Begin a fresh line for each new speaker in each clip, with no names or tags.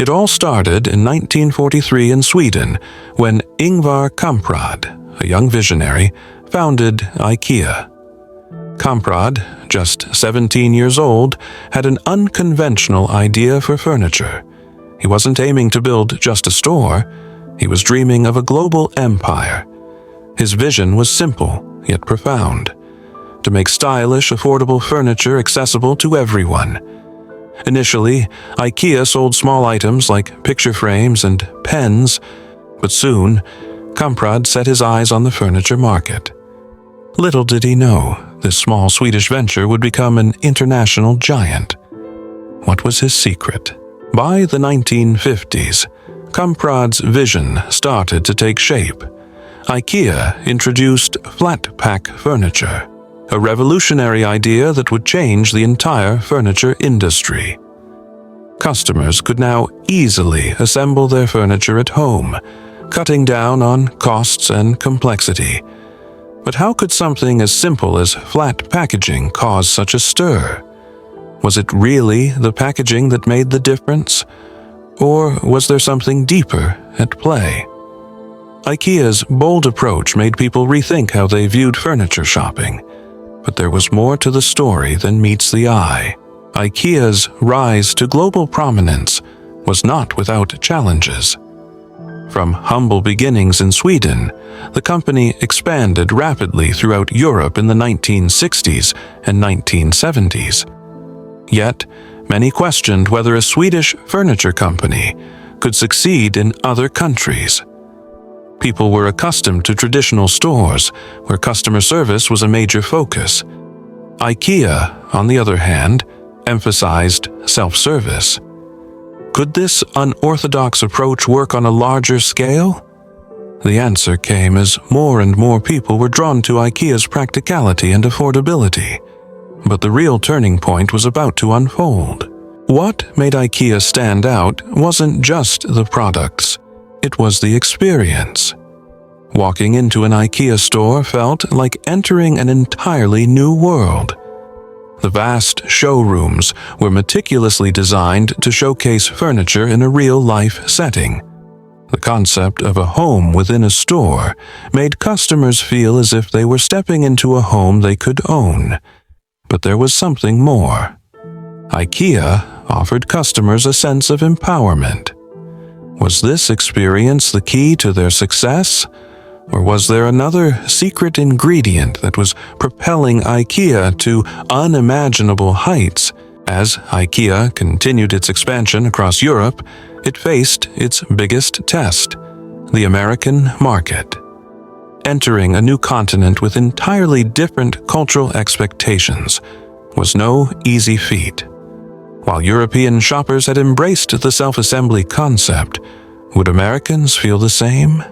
It all started in 1943 in Sweden when Ingvar Kamprad, a young visionary, founded IKEA. Kamprad, just 17 years old, had an unconventional idea for furniture. He wasn't aiming to build just a store. He was dreaming of a global empire. His vision was simple, yet profound: to make stylish, affordable furniture accessible to everyone. Initially, IKEA sold small items like picture frames and pens, but soon, Kamprad set his eyes on the furniture market. Little did he know, this small Swedish venture would become an international giant. What was his secret? By the 1950s, Kamprad's vision started to take shape. IKEA introduced flat-pack furniture, a revolutionary idea that would change the entire furniture industry. Customers could now easily assemble their furniture at home, cutting down on costs and complexity. But how could something as simple as flat packaging cause such a stir? Was it really the packaging that made the difference? Or was there something deeper at play? IKEA's bold approach made people rethink how they viewed furniture shopping. But there was more to the story than meets the eye. IKEA's rise to global prominence was not without challenges. From humble beginnings in Sweden, the company expanded rapidly throughout Europe in the 1960s and 1970s. Yet, many questioned whether a Swedish furniture company could succeed in other countries. People were accustomed to traditional stores, where customer service was a major focus. IKEA, on the other hand, emphasized self-service. Could this unorthodox approach work on a larger scale? The answer came as more and more people were drawn to IKEA's practicality and affordability. But the real turning point was about to unfold. What made IKEA stand out wasn't just the products. It was the experience. Walking into an IKEA store felt like entering an entirely new world. The vast showrooms were meticulously designed to showcase furniture in a real-life setting. The concept of a home within a store made customers feel as if they were stepping into a home they could own. But there was something more. IKEA offered customers a sense of empowerment. Was this experience the key to their success? Or was there another secret ingredient that was propelling IKEA to unimaginable heights? As IKEA continued its expansion across Europe, it faced its biggest test: the American market. Entering a new continent with entirely different cultural expectations was no easy feat. While European shoppers had embraced the self-assembly concept, would Americans feel the same?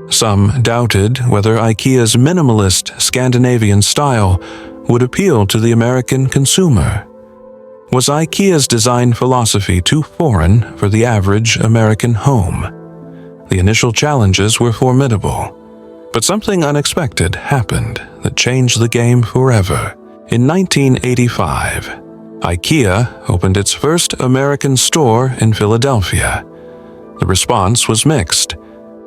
Some doubted whether IKEA's minimalist Scandinavian style would appeal to the American consumer. Was IKEA's design philosophy too foreign for the average American home? The initial challenges were formidable, but something unexpected happened that changed the game forever. In 1985, IKEA opened its first American store in Philadelphia. The response was mixed.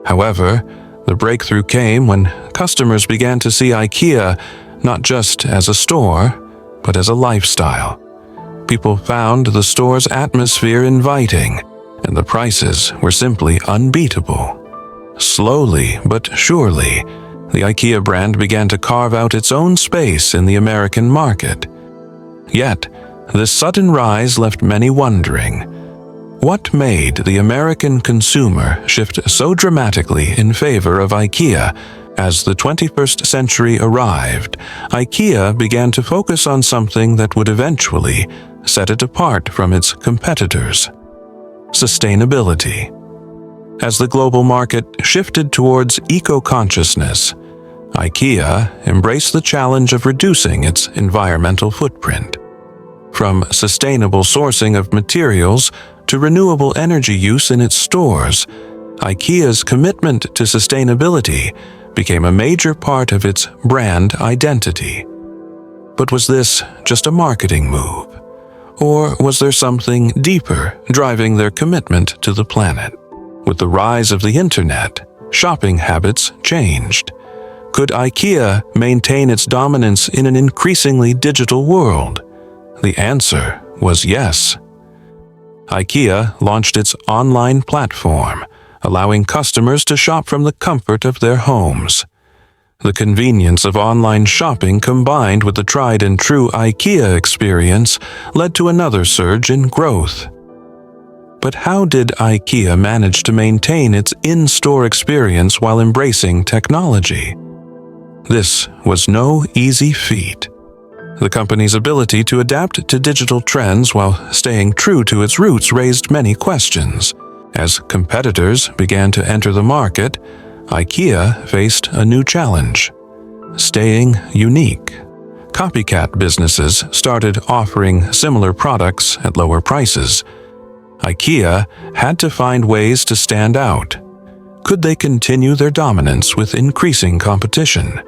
However, the breakthrough came when customers began to see IKEA not just as a store, but as a lifestyle. People found the store's atmosphere inviting, and the prices were simply unbeatable. Slowly but surely, the IKEA brand began to carve out its own space in the American market. Yet, this sudden rise left many wondering. What made the American consumer shift so dramatically in favor of IKEA? As the 21st century arrived, IKEA began to focus on something that would eventually set it apart from its competitors: sustainability. As the global market shifted towards eco-consciousness, IKEA embraced the challenge of reducing its environmental footprint. From sustainable sourcing of materials to renewable energy use in its stores, IKEA's commitment to sustainability became a major part of its brand identity. But was this just a marketing move? Or was there something deeper driving their commitment to the planet? With the rise of the internet, shopping habits changed. Could IKEA maintain its dominance in an increasingly digital world? The answer was yes. IKEA launched its online platform, allowing customers to shop from the comfort of their homes. The convenience of online shopping combined with the tried-and-true IKEA experience led to another surge in growth. But how did IKEA manage to maintain its in-store experience while embracing technology? This was no easy feat. The company's ability to adapt to digital trends while staying true to its roots raised many questions. As competitors began to enter the market, IKEA faced a new challenge: staying unique. Copycat businesses started offering similar products at lower prices. IKEA had to find ways to stand out. Could they continue their dominance with increasing competition?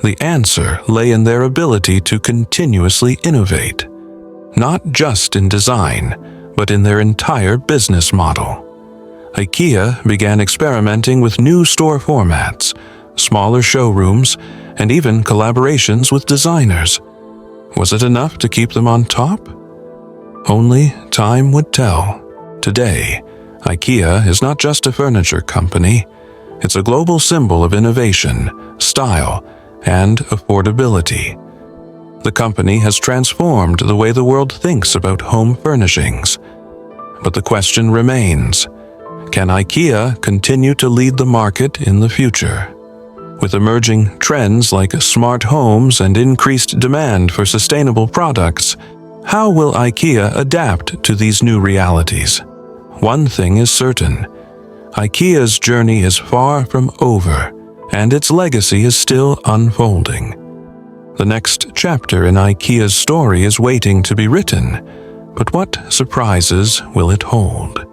The answer lay in their ability to continuously innovate, not just in design, but in their entire business model. IKEA began experimenting with new store formats, smaller showrooms, and even collaborations with designers. Was it enough to keep them on top? Only time would tell. Today, IKEA is not just a furniture company. It's a global symbol of innovation, style, and affordability. The company has transformed the way the world thinks about home furnishings. But the question remains: can IKEA continue to lead the market in the future? With emerging trends like smart homes and increased demand for sustainable products, how will IKEA adapt to these new realities? One thing is certain: IKEA's journey is far from over, and its legacy is still unfolding. The next chapter in IKEA's story is waiting to be written, but what surprises will it hold?